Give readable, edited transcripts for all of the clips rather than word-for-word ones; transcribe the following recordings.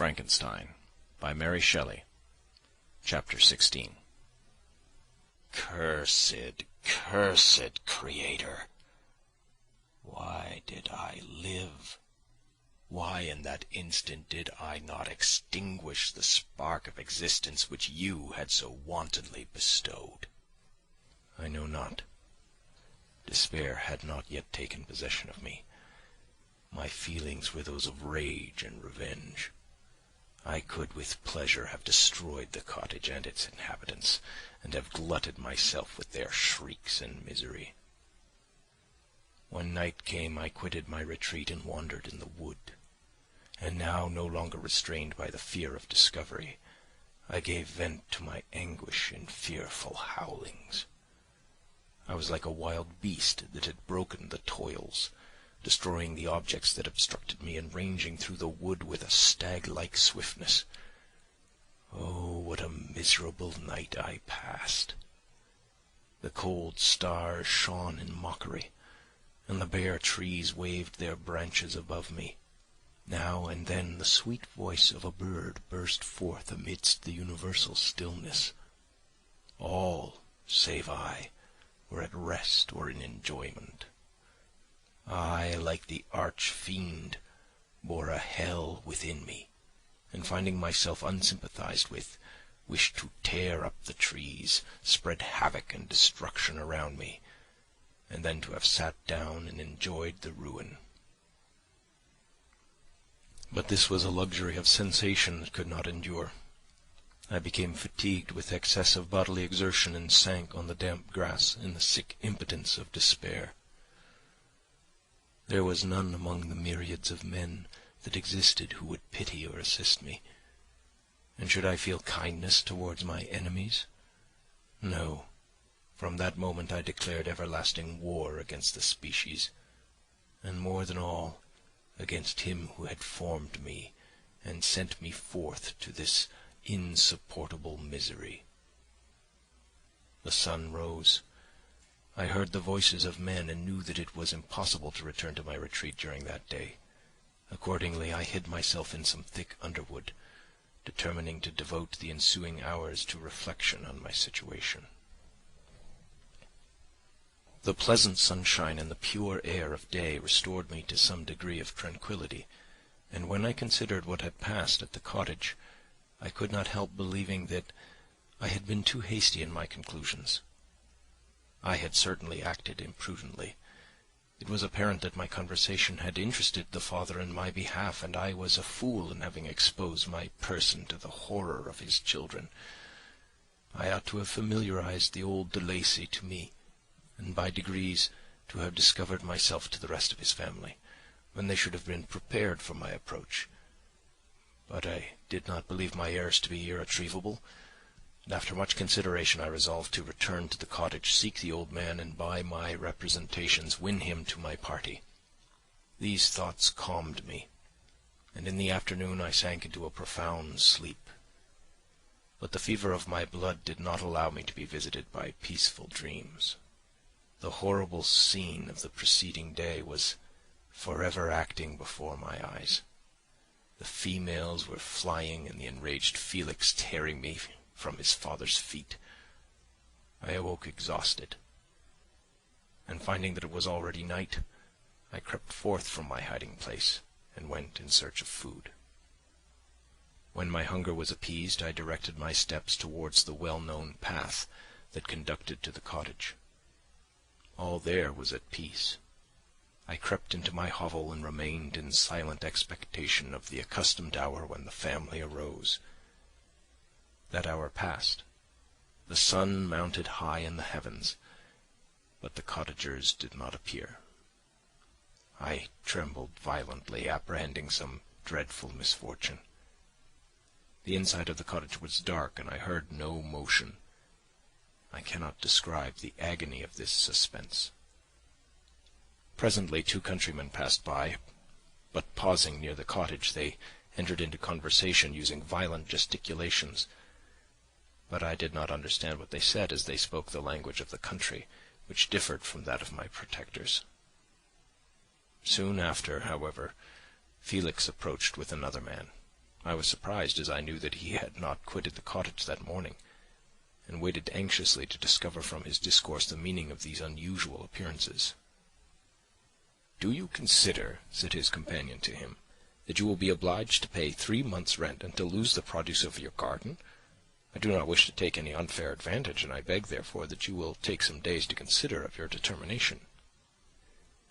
Frankenstein, by Mary Shelley. Chapter 16. Cursed, cursed Creator! Why did I live? Why in that instant did I not extinguish the spark of existence which you had so wantonly bestowed? I know not. Despair had not yet taken possession of me. My feelings were those of rage and revenge. I could with pleasure have destroyed the cottage and its inhabitants, and have glutted myself with their shrieks and misery. When night came, I quitted my retreat and wandered in the wood, and now, no longer restrained by the fear of discovery, I gave vent to my anguish in fearful howlings. I was like a wild beast that had broken the toils, destroying the objects that obstructed me, and ranging through the wood with a stag-like swiftness. Oh, what a miserable night I passed! The cold stars shone in mockery, and the bare trees waved their branches above me. Now and then the sweet voice of a bird burst forth amidst the universal stillness. All, save I, were at rest or in enjoyment. I, like the arch-fiend, bore a hell within me, and finding myself unsympathized with, wished to tear up the trees, spread havoc and destruction around me, and then to have sat down and enjoyed the ruin. But this was a luxury of sensation that could not endure. I became fatigued with excess of bodily exertion and sank on the damp grass in the sick impotence of despair. There was none among the myriads of men that existed who would pity or assist me. And should I feel kindness towards my enemies? No. From that moment I declared everlasting war against the species, and more than all, against him who had formed me and sent me forth to this insupportable misery. The sun rose. I heard the voices of men and knew that it was impossible to return to my retreat during that day. Accordingly, I hid myself in some thick underwood, determining to devote the ensuing hours to reflection on my situation. The pleasant sunshine and the pure air of day restored me to some degree of tranquillity, and when I considered what had passed at the cottage, I could not help believing that I had been too hasty in my conclusions. I had certainly acted imprudently. It was apparent that my conversation had interested the father in my behalf, and I was a fool in having exposed my person to the horror of his children. I ought to have familiarized the old De Lacy to me, and by degrees to have discovered myself to the rest of his family, when they should have been prepared for my approach. But I did not believe my errors to be irretrievable, and after much consideration I resolved to return to the cottage, seek the old man, and by my representations win him to my party. These thoughts calmed me, and in the afternoon I sank into a profound sleep. But the fever of my blood did not allow me to be visited by peaceful dreams. The horrible scene of the preceding day was forever acting before my eyes. The females were flying, and the enraged Felix tearing me from his father's feet. I awoke exhausted, and finding that it was already night, I crept forth from my hiding-place and went in search of food. When my hunger was appeased, I directed my steps towards the well-known path that conducted to the cottage. All there was at peace. I crept into my hovel and remained in silent expectation of the accustomed hour when the family arose. That hour passed. The sun mounted high in the heavens, but the cottagers did not appear. I trembled violently, apprehending some dreadful misfortune. The inside of the cottage was dark, and I heard no motion. I cannot describe the agony of this suspense. Presently 2 countrymen passed by, but pausing near the cottage, they entered into conversation, using violent gesticulations. But I did not understand what they said, as they spoke the language of the country, which differed from that of my protectors. Soon after, however, Felix approached with another man. I was surprised, as I knew that he had not quitted the cottage that morning, and waited anxiously to discover from his discourse the meaning of these unusual appearances. "Do you consider," said his companion to him, "that you will be obliged to pay 3 months' rent and to lose the produce of your garden? I do not wish to take any unfair advantage, and I beg, therefore, that you will take some days to consider of your determination."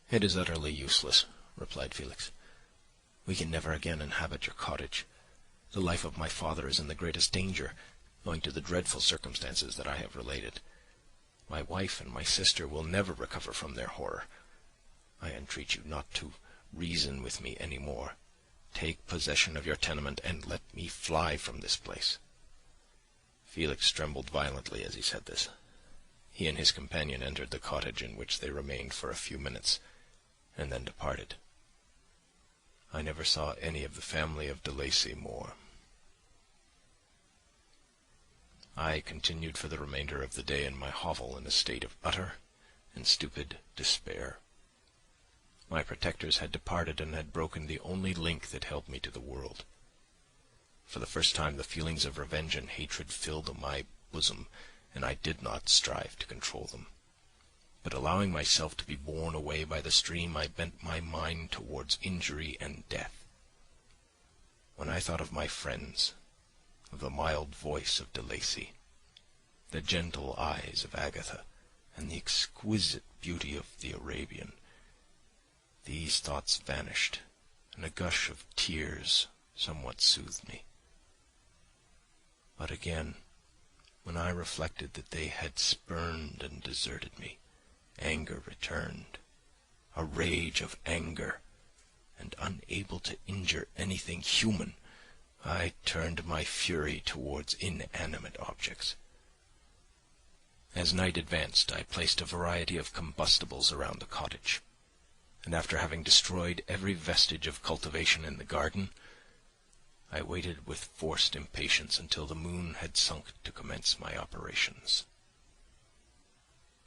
"It is utterly useless," replied Felix. "We can never again inhabit your cottage. The life of my father is in the greatest danger, owing to the dreadful circumstances that I have related. My wife and my sister will never recover from their horror. I entreat you not to reason with me any more. Take possession of your tenement, and let me fly from this place." Felix trembled violently as he said this. He and his companion entered the cottage, in which they remained for a few minutes, and then departed. I never saw any of the family of de Lacy more. I continued for the remainder of the day in my hovel in a state of utter and stupid despair. My protectors had departed and had broken the only link that held me to the world. For the first time the feelings of revenge and hatred filled my bosom, and I did not strive to control them. But allowing myself to be borne away by the stream, I bent my mind towards injury and death. When I thought of my friends, of the mild voice of de Lacy, the gentle eyes of Agatha, and the exquisite beauty of the Arabian, these thoughts vanished, and a gush of tears somewhat soothed me. But again, when I reflected that they had spurned and deserted me, anger returned, a rage of anger, and unable to injure anything human, I turned my fury towards inanimate objects. As night advanced, I placed a variety of combustibles around the cottage, and after having destroyed every vestige of cultivation in the garden, I waited with forced impatience until the moon had sunk to commence my operations.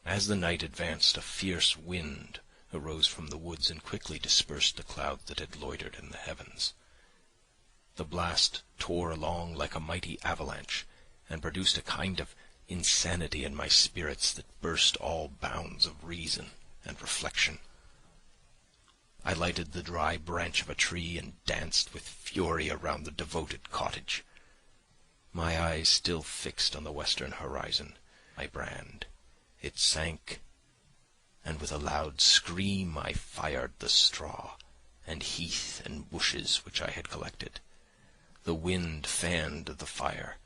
As the night advanced, a fierce wind arose from the woods and quickly dispersed the clouds that had loitered in the heavens. The blast tore along like a mighty avalanche, and produced a kind of insanity in my spirits that burst all bounds of reason and reflection. I lighted the dry branch of a tree and danced with fury around the devoted cottage. My eyes still fixed on the western horizon, my brand. It sank, and with a loud scream I fired the straw and heath and bushes which I had collected. The wind fanned the fire,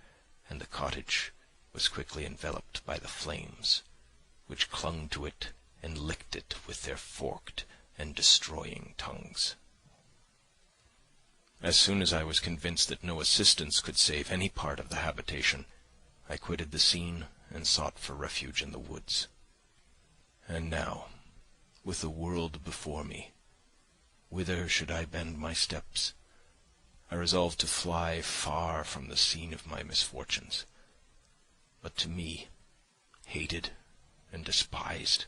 and the cottage was quickly enveloped by the flames, which clung to it and licked it with their forked and destroying tongues. As soon as I was convinced that no assistance could save any part of the habitation, I quitted the scene and sought for refuge in the woods. And now, with the world before me, whither should I bend my steps? I resolved to fly far from the scene of my misfortunes. But to me, hated and despised,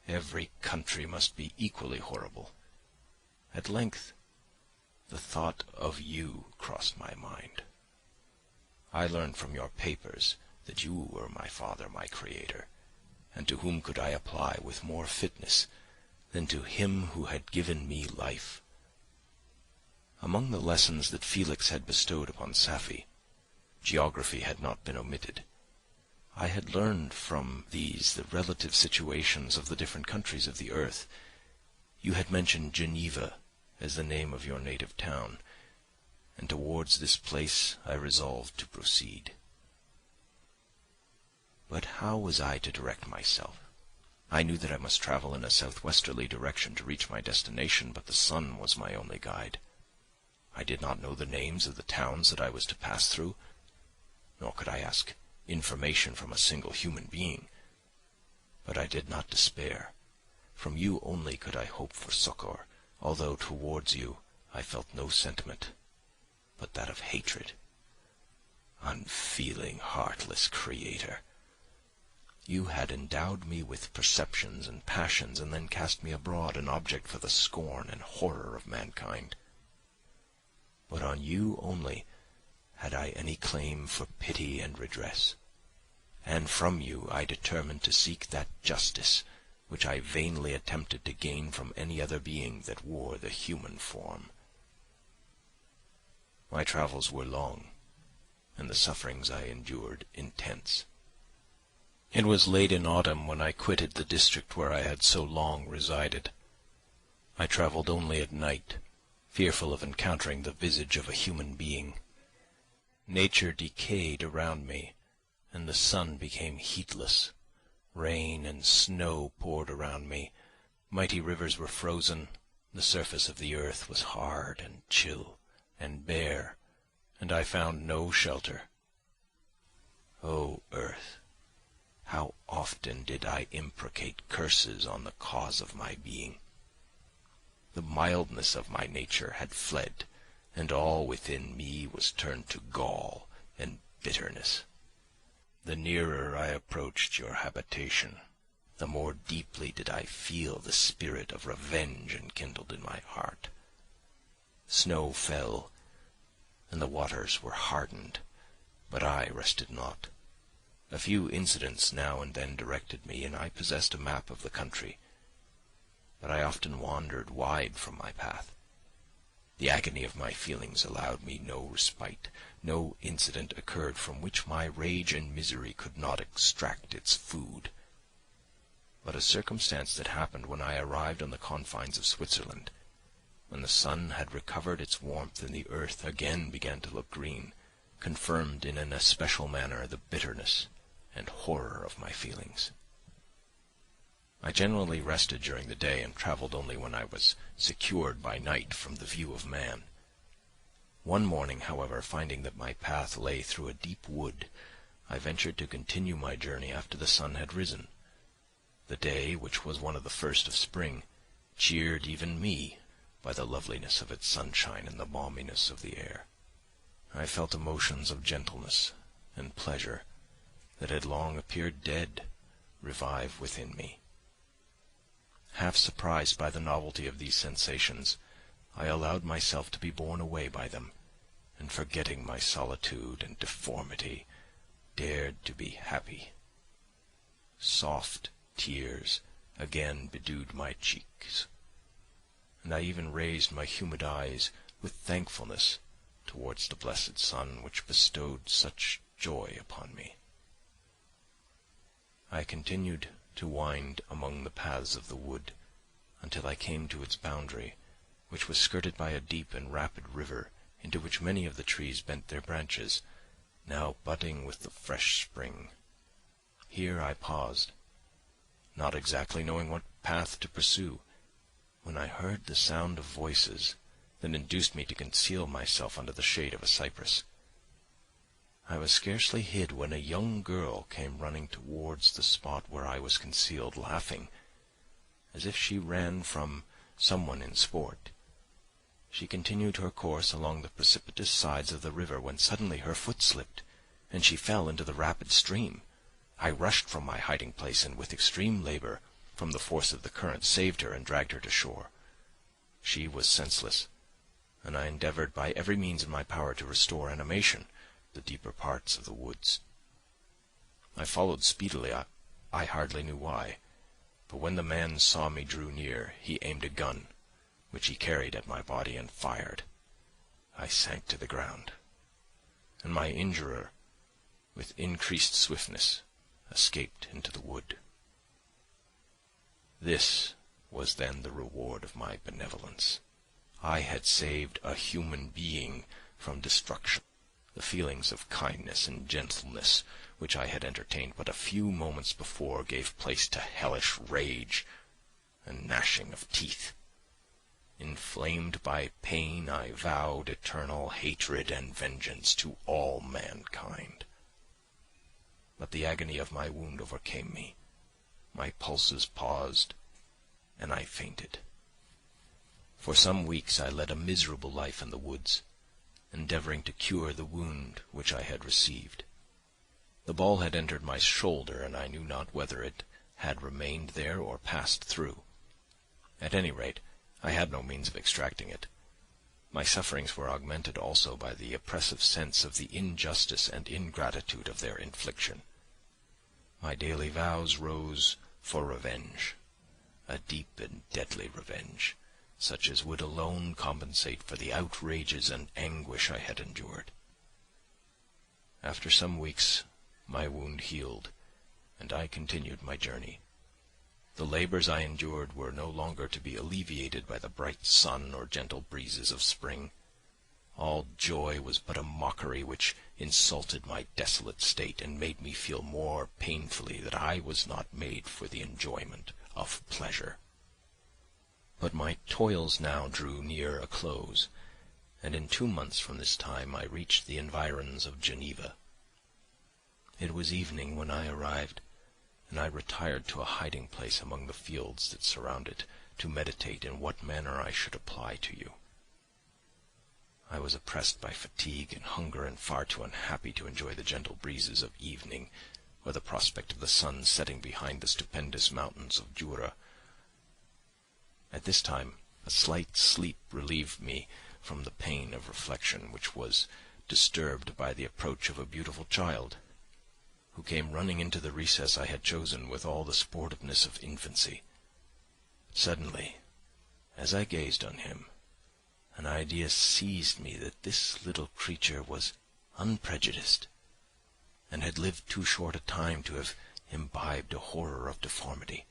every country must be equally horrible. At length, the thought of you crossed my mind. I learned from your papers that you were my father, my creator, and to whom could I apply with more fitness than to him who had given me life? Among the lessons that Felix had bestowed upon Safie, geography had not been omitted. I had learned from these the relative situations of the different countries of the earth. You had mentioned Geneva as the name of your native town, and towards this place I resolved to proceed. But how was I to direct myself? I knew that I must travel in a southwesterly direction to reach my destination, but the sun was my only guide. I did not know the names of the towns that I was to pass through, nor could I ask information from a single human being. But I did not despair. From you only could I hope for succour, although towards you I felt no sentiment but that of hatred. Unfeeling, heartless creator! You had endowed me with perceptions and passions, and then cast me abroad an object for the scorn and horror of mankind. but on you only had I any claim for pity and redress, and from you I determined to seek that justice which I vainly attempted to gain from any other being that wore the human form. My travels were long, and the sufferings I endured intense. It was late in autumn when I quitted the district where I had so long resided. I travelled only at night, fearful of encountering the visage of a human being. Nature decayed around me, and the sun became heatless. Rain and snow poured around me. Mighty rivers were frozen. The surface of the earth was hard and chill and bare, and I found no shelter. O earth, how often did I imprecate curses on the cause of my being! The mildness of my nature had fled, and all within me was turned to gall and bitterness. The nearer I approached your habitation, the more deeply did I feel the spirit of revenge enkindled in my heart. Snow fell, and the waters were hardened, but I rested not. A few incidents now and then directed me, and I possessed a map of the country, but I often wandered wide from my path. The agony of my feelings allowed me no respite. No incident occurred from which my rage and misery could not extract its food. But a circumstance that happened when I arrived on the confines of Switzerland, when the sun had recovered its warmth and the earth again began to look green, confirmed in an especial manner the bitterness and horror of my feelings. I generally rested during the day and travelled only when I was secured by night from the view of man. One morning, however, finding that my path lay through a deep wood, I ventured to continue my journey after the sun had risen. The day, which was one of the first of spring, cheered even me by the loveliness of its sunshine and the balminess of the air. I felt emotions of gentleness and pleasure that had long appeared dead revive within me. Half surprised by the novelty of these sensations, I allowed myself to be borne away by them, and forgetting my solitude and deformity, dared to be happy. Soft tears again bedewed my cheeks, and I even raised my humid eyes with thankfulness towards the blessed sun which bestowed such joy upon me. I continued to wind among the paths of the wood until I came to its boundary, which was skirted by a deep and rapid river into which many of the trees bent their branches, now budding with the fresh spring. Here I paused, not exactly knowing what path to pursue, when I heard the sound of voices that induced me to conceal myself under the shade of a cypress. I was scarcely hid when a young girl came running towards the spot where I was concealed, laughing, as if she ran from someone in sport. She continued her course along the precipitous sides of the river when suddenly her foot slipped, and she fell into the rapid stream. I rushed from my hiding place, and with extreme labour, from the force of the current, saved her and dragged her to shore. She was senseless, and I endeavoured by every means in my power to restore animation the deeper parts of the woods. I followed speedily, I hardly knew why, but when the man saw me drew near, he aimed a gun, which he carried at my body, and fired. I sank to the ground, and my injurer, with increased swiftness, escaped into the wood. This was then the reward of my benevolence. I had saved a human being from destruction. The feelings of kindness and gentleness which I had entertained but a few moments before gave place to hellish rage and gnashing of teeth. Inflamed by pain, I vowed eternal hatred and vengeance to all mankind. But the agony of my wound overcame me. My pulses paused, and I fainted. For some weeks I led a miserable life in the woods, endeavouring to cure the wound which I had received. The ball had entered my shoulder, and I knew not whether it had remained there or passed through. At any rate, I had no means of extracting it. My sufferings were augmented also by the oppressive sense of the injustice and ingratitude of their infliction. My daily vows rose for revenge, a deep and deadly revenge, such as would alone compensate for the outrages and anguish I had endured. After some weeks my wound healed, and I continued my journey. The labours I endured were no longer to be alleviated by the bright sun or gentle breezes of spring. All joy was but a mockery which insulted my desolate state and made me feel more painfully that I was not made for the enjoyment of pleasure. But my toils now drew near a close, and in 2 months from this time I reached the environs of Geneva. It was evening when I arrived, and I retired to a hiding-place among the fields that surround it, to meditate in what manner I should apply to you. I was oppressed by fatigue and hunger, and far too unhappy to enjoy the gentle breezes of evening, or the prospect of the sun setting behind the stupendous mountains of Jura. At this time a slight sleep relieved me from the pain of reflection, which was disturbed by the approach of a beautiful child, who came running into the recess I had chosen with all the sportiveness of infancy. Suddenly, as I gazed on him, an idea seized me that this little creature was unprejudiced, and had lived too short a time to have imbibed a horror of deformity.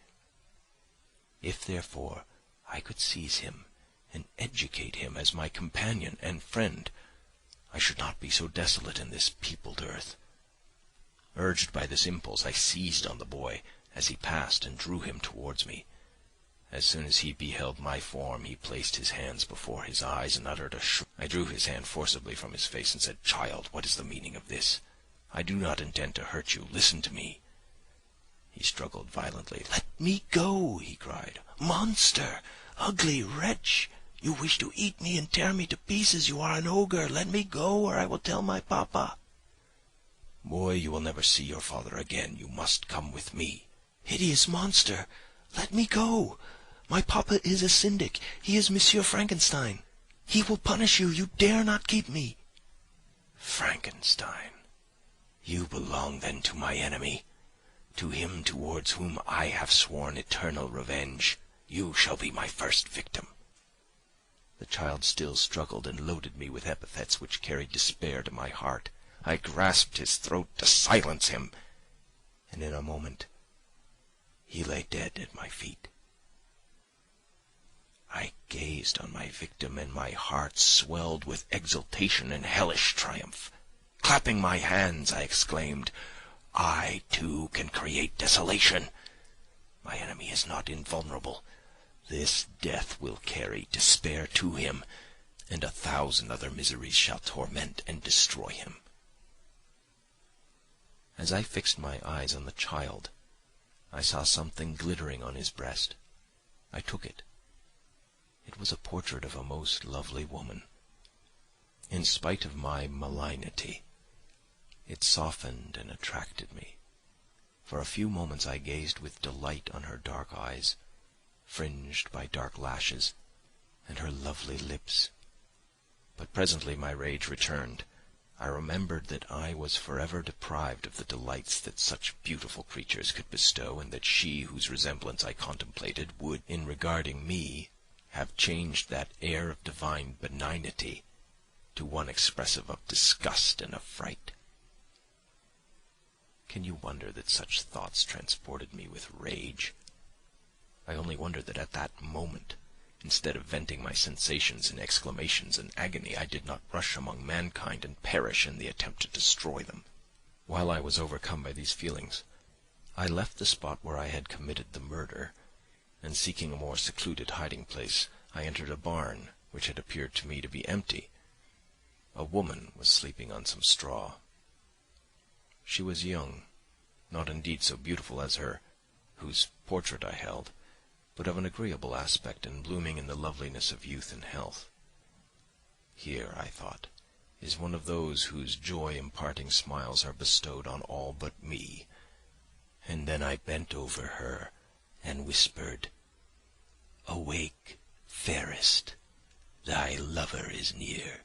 If, therefore, I could seize him and educate him as my companion and friend, I should not be so desolate in this peopled earth. Urged by this impulse, I seized on the boy as he passed and drew him towards me. As soon as he beheld my form, he placed his hands before his eyes and uttered a shriek. I drew his hand forcibly from his face and said, "Child, what is the meaning of this? I do not intend to hurt you. Listen to me." He struggled violently. "Let me go," he cried. "Monster! Ugly wretch! You wish to eat me and tear me to pieces. You are an ogre. Let me go, or I will tell my papa." "Boy, you will never see your father again. You must come with me." "Hideous monster! Let me go. My papa is a syndic. He is Monsieur Frankenstein. He will punish you. You dare not keep me." "Frankenstein! You belong then to my enemy, to him towards whom I have sworn eternal revenge. You shall be my first victim." The child still struggled and loaded me with epithets which carried despair to my heart. I grasped his throat to silence him, and in a moment he lay dead at my feet. I gazed on my victim, and my heart swelled with exultation and hellish triumph. Clapping my hands, I exclaimed, "I, too, can create desolation. My enemy is not invulnerable. This death will carry despair to him, and 1,000 other miseries shall torment and destroy him." As I fixed my eyes on the child, I saw something glittering on his breast. I took it. It was a portrait of a most lovely woman. In spite of my malignity, it softened and attracted me. For a few moments I gazed with delight on her dark eyes, fringed by dark lashes, and her lovely lips. But presently my rage returned. I remembered that I was forever deprived of the delights that such beautiful creatures could bestow, and that she whose resemblance I contemplated would, in regarding me, have changed that air of divine benignity to one expressive of disgust and affright. Can you wonder that such thoughts transported me with rage? I only wonder that at that moment, instead of venting my sensations in exclamations and agony, I did not rush among mankind and perish in the attempt to destroy them. While I was overcome by these feelings, I left the spot where I had committed the murder, and seeking a more secluded hiding-place, I entered a barn which had appeared to me to be empty. A woman was sleeping on some straw. She was young, not indeed so beautiful as her whose portrait I held, but of an agreeable aspect and blooming in the loveliness of youth and health. Here, I thought, is one of those whose joy-imparting smiles are bestowed on all but me, and then I bent over her and whispered, "Awake, fairest, Thy lover is near.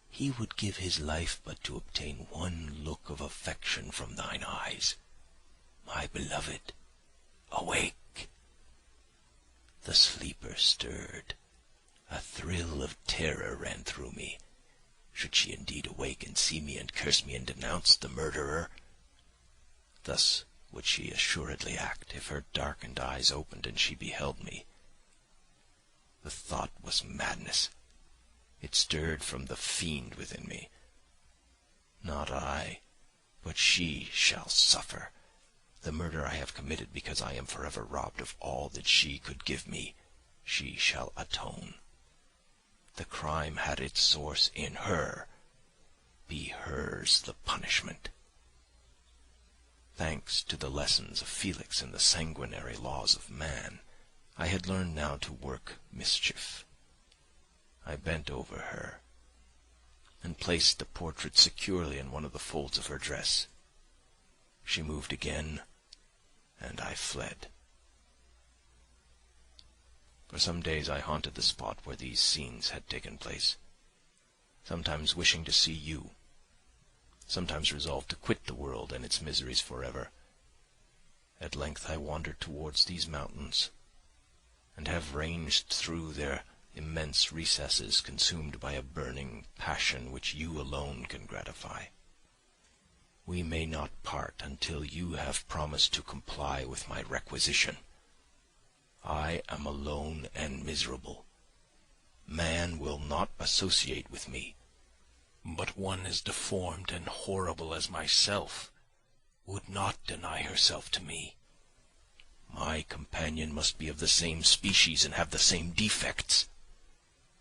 He would give his life but to obtain one look of affection from thine eyes. My beloved, awake!" The sleeper stirred. A thrill of terror ran through me. Should she indeed awake and see me and curse me and denounce the murderer? Thus would she assuredly act if her darkened eyes opened and she beheld me. The thought was madness. It stirred from the fiend within me. Not I, but she shall suffer. The murder I have committed because I am forever robbed of all that she could give me, she shall atone. The crime had its source in her. Be hers the punishment. Thanks to the lessons of Felix in the sanguinary laws of man, I had learned now to work mischief. I bent over her and placed the portrait securely in one of the folds of her dress. She moved again, and I fled. For some days I haunted the spot where these scenes had taken place, sometimes wishing to see you, sometimes resolved to quit the world and its miseries forever. At length I wandered towards these mountains, and have ranged through their immense recesses, consumed by a burning passion which you alone can gratify. We may not part until you have promised to comply with my requisition. I am alone and miserable. Man will not associate with me, but one as deformed and horrible as myself would not deny herself to me. My companion must be of the same species and have the same defects.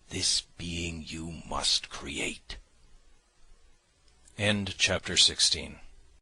This being you must create. End Chapter 16.